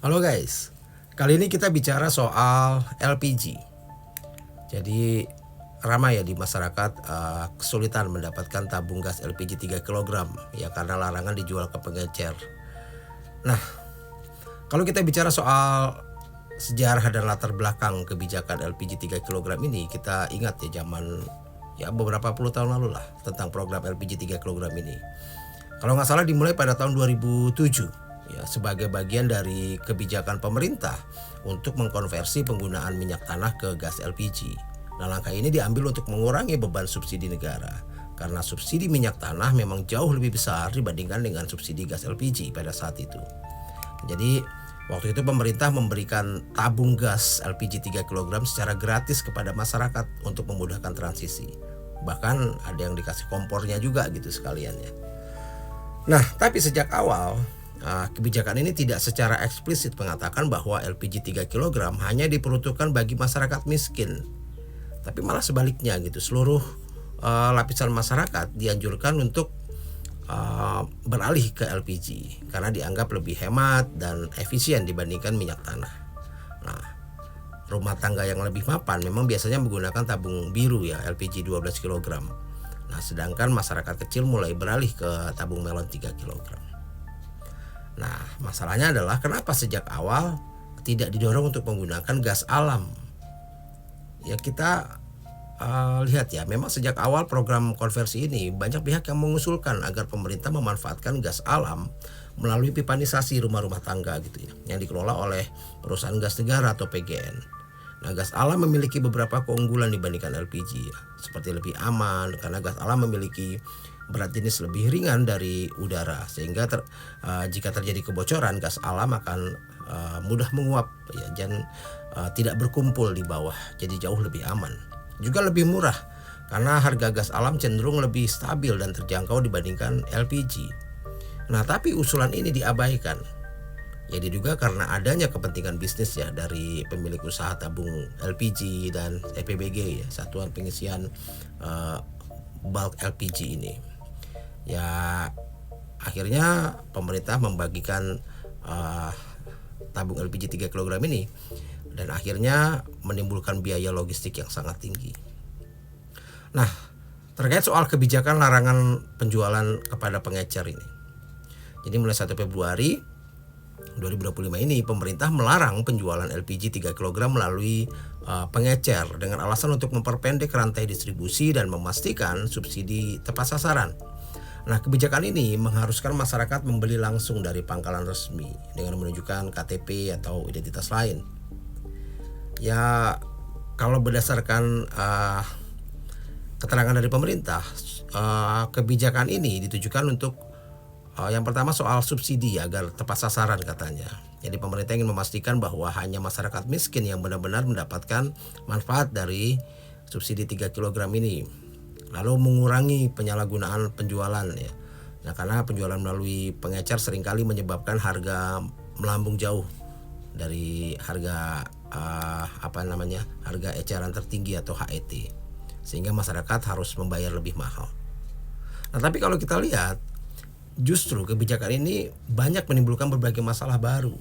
Halo guys, kali ini kita bicara soal LPG. Jadi ramai ya di masyarakat kesulitan mendapatkan tabung gas LPG 3 kg ya karena larangan dijual ke pengecer. Nah, kalau kita bicara soal sejarah dan latar belakang kebijakan LPG 3 kg ini, kita ingat ya zaman ya beberapa puluh tahun lalu lah tentang program LPG 3 kg ini. Kalau nggak salah dimulai pada tahun 2007 ya sebagai bagian dari kebijakan pemerintah untuk mengkonversi penggunaan minyak tanah ke gas LPG. Nah, langkah ini diambil untuk mengurangi beban subsidi negara karena subsidi minyak tanah memang jauh lebih besar dibandingkan dengan subsidi gas LPG pada saat itu. Jadi waktu itu pemerintah memberikan tabung gas LPG 3 kg secara gratis kepada masyarakat untuk memudahkan transisi. Bahkan ada yang dikasih kompornya juga gitu sekalian ya. Nah, tapi sejak awal kebijakan ini tidak secara eksplisit mengatakan bahwa LPG 3 kg hanya diperuntukkan bagi masyarakat miskin. Tapi malah sebaliknya gitu, seluruh lapisan masyarakat dianjurkan untuk beralih ke LPG karena dianggap lebih hemat dan efisien dibandingkan minyak tanah. Nah, rumah tangga yang lebih mapan memang biasanya menggunakan tabung biru ya, LPG 12 kg. Nah, sedangkan masyarakat kecil mulai beralih ke tabung melon 3 kg. Nah, masalahnya adalah kenapa sejak awal tidak didorong untuk menggunakan gas alam? Ya kita lihat ya, memang sejak awal program konversi ini banyak pihak yang mengusulkan agar pemerintah memanfaatkan gas alam melalui pipanisasi rumah-rumah tangga gitu ya, yang dikelola oleh perusahaan gas negara atau PGN. Nah, gas alam memiliki beberapa keunggulan dibandingkan LPG ya, seperti lebih aman karena gas alam memiliki berat jenis lebih ringan dari udara sehingga jika terjadi kebocoran gas alam akan mudah menguap ya, dan tidak berkumpul di bawah, jadi jauh lebih aman. Juga lebih murah karena harga gas alam cenderung lebih stabil dan terjangkau dibandingkan LPG. Nah, tapi usulan ini diabaikan. Ya diduga karena adanya kepentingan bisnis ya dari pemilik usaha tabung LPG dan EPBG ya, Satuan Pengisian Bulk LPG ini. Ya akhirnya pemerintah membagikan tabung LPG 3 kg ini dan akhirnya menimbulkan biaya logistik yang sangat tinggi. Nah, terkait soal kebijakan larangan penjualan kepada pengecer ini. Jadi mulai 1 Februari 2025 ini pemerintah melarang penjualan LPG 3 kg melalui pengecer dengan alasan untuk memperpendek rantai distribusi dan memastikan subsidi tepat sasaran. Nah, kebijakan ini mengharuskan masyarakat membeli langsung dari pangkalan resmi dengan menunjukkan KTP atau identitas lain. Ya, kalau berdasarkan keterangan dari pemerintah, kebijakan ini ditujukan untuk yang pertama soal subsidi agar tepat sasaran katanya. Jadi pemerintah ingin memastikan bahwa hanya masyarakat miskin yang benar-benar mendapatkan manfaat dari subsidi 3 kg ini. Lalu mengurangi penyalahgunaan penjualan ya. Nah, karena penjualan melalui pengecer seringkali menyebabkan harga melambung jauh dari harga harga eceran tertinggi atau HET. Sehingga masyarakat harus membayar lebih mahal. Nah, tapi kalau kita lihat justru kebijakan ini banyak menimbulkan berbagai masalah baru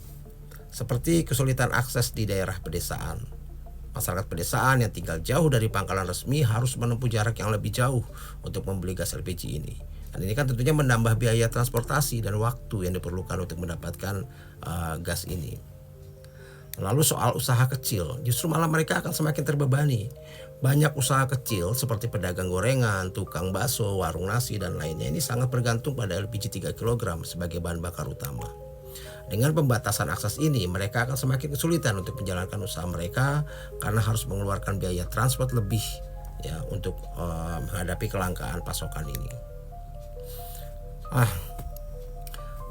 seperti kesulitan akses di daerah pedesaan. Masyarakat pedesaan yang tinggal jauh dari pangkalan resmi harus menempuh jarak yang lebih jauh untuk membeli gas LPG ini. Dan ini kan tentunya menambah biaya transportasi dan waktu yang diperlukan untuk mendapatkan gas ini. Lalu soal usaha kecil, justru malah mereka akan semakin terbebani. Banyak usaha kecil seperti pedagang gorengan, tukang bakso, warung nasi dan lainnya ini sangat bergantung pada LPG 3 kg sebagai bahan bakar utama. Dengan pembatasan akses ini, mereka akan semakin kesulitan untuk menjalankan usaha mereka karena harus mengeluarkan biaya transport lebih ya untuk menghadapi kelangkaan pasokan ini.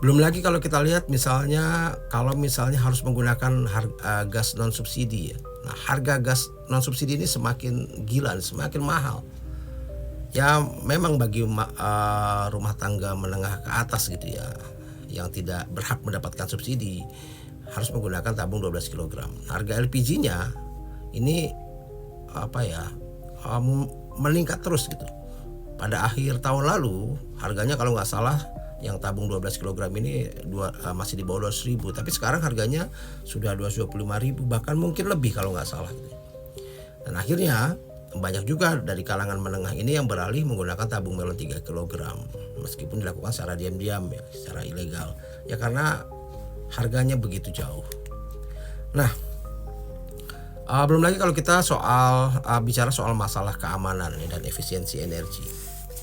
Belum lagi kalau kita lihat misalnya harus menggunakan gas non subsidi ya. Nah, harga gas non subsidi ini semakin gila, semakin mahal. Ya memang bagi rumah tangga menengah ke atas gitu ya, yang tidak berhak mendapatkan subsidi harus menggunakan tabung 12 kg. Harga LPG-nya ini meningkat terus gitu. Pada akhir tahun lalu harganya kalau nggak salah yang tabung 12 kg ini masih di bawah 200.000, tapi sekarang harganya sudah 225.000, bahkan mungkin lebih kalau nggak salah gitu. Dan akhirnya banyak juga dari kalangan menengah ini yang beralih menggunakan tabung melon 3 kg meskipun dilakukan secara diam-diam ya, secara ilegal ya, karena harganya begitu jauh. Nah, belum lagi kalau kita bicara soal masalah keamanan dan efisiensi energi.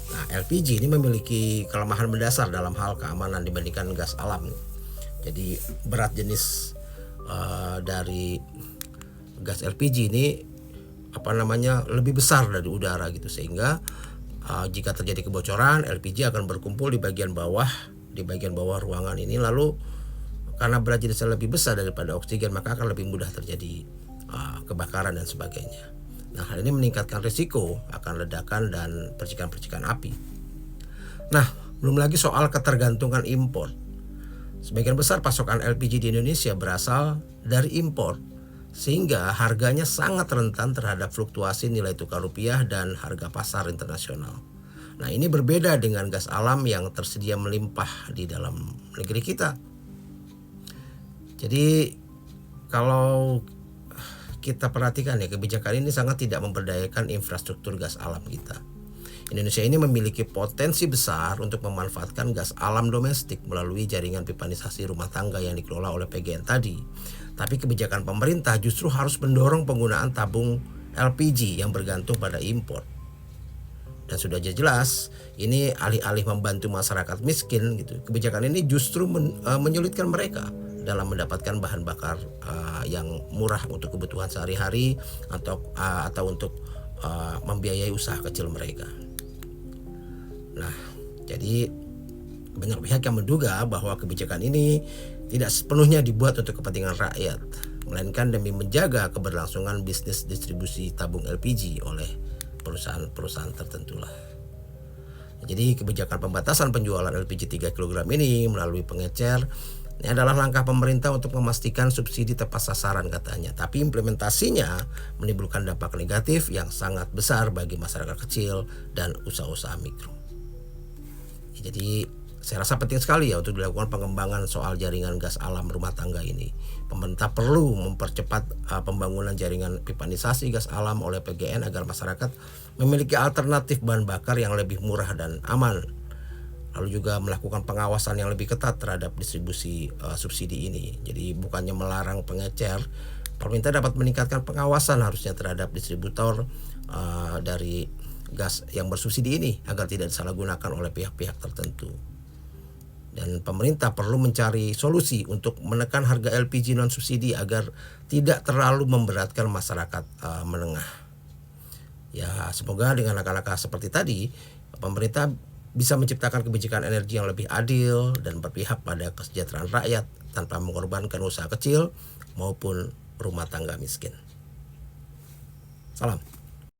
Nah, LPG ini memiliki kelemahan mendasar dalam hal keamanan dibandingkan gas alam. Jadi berat jenis dari gas LPG ini lebih besar dari udara gitu, sehingga jika terjadi kebocoran, LPG akan berkumpul di bagian bawah ruangan ini, lalu karena berat jenisnya lebih besar daripada oksigen, maka akan lebih mudah terjadi kebakaran dan sebagainya. Nah, hal ini meningkatkan risiko akan ledakan dan percikan-percikan api. Nah, belum lagi soal ketergantungan impor. Sebagian besar pasokan LPG di Indonesia berasal dari impor, sehingga harganya sangat rentan terhadap fluktuasi nilai tukar rupiah dan harga pasar internasional. Nah, ini berbeda dengan gas alam yang tersedia melimpah di dalam negeri kita. Jadi kalau kita perhatikan ya, kebijakan ini sangat tidak memberdayakan infrastruktur gas alam kita. Indonesia ini memiliki potensi besar untuk memanfaatkan gas alam domestik melalui jaringan pipanisasi rumah tangga yang dikelola oleh PGN tadi. Tapi kebijakan pemerintah justru harus mendorong penggunaan tabung LPG yang bergantung pada impor. Dan sudah jelas ini alih-alih membantu masyarakat miskin gitu, kebijakan ini justru menyulitkan mereka dalam mendapatkan bahan bakar yang murah untuk kebutuhan sehari-hari atau untuk membiayai usaha kecil mereka. Nah, jadi banyak pihak yang menduga bahwa kebijakan ini tidak sepenuhnya dibuat untuk kepentingan rakyat, melainkan demi menjaga keberlangsungan bisnis distribusi tabung LPG oleh perusahaan-perusahaan tertentu lah. Jadi kebijakan pembatasan penjualan LPG 3 kg ini melalui pengecer ini adalah langkah pemerintah untuk memastikan subsidi tepat sasaran katanya. Tapi implementasinya menimbulkan dampak negatif yang sangat besar bagi masyarakat kecil dan usaha-usaha mikro. Jadi saya rasa penting sekali ya untuk dilakukan pengembangan soal jaringan gas alam rumah tangga ini. Pemerintah perlu mempercepat pembangunan jaringan pipanisasi gas alam oleh PGN agar masyarakat memiliki alternatif bahan bakar yang lebih murah dan aman. Lalu juga melakukan pengawasan yang lebih ketat terhadap distribusi subsidi ini. Jadi bukannya melarang pengecer, pemerintah dapat meningkatkan pengawasan harusnya terhadap distributor dari gas yang bersubsidi ini agar tidak disalahgunakan oleh pihak-pihak tertentu. Dan pemerintah perlu mencari solusi untuk menekan harga LPG non subsidi agar tidak terlalu memberatkan masyarakat menengah. Ya, semoga dengan langkah-langkah seperti tadi pemerintah bisa menciptakan kebijakan energi yang lebih adil dan berpihak pada kesejahteraan rakyat tanpa mengorbankan usaha kecil maupun rumah tangga miskin. Salam.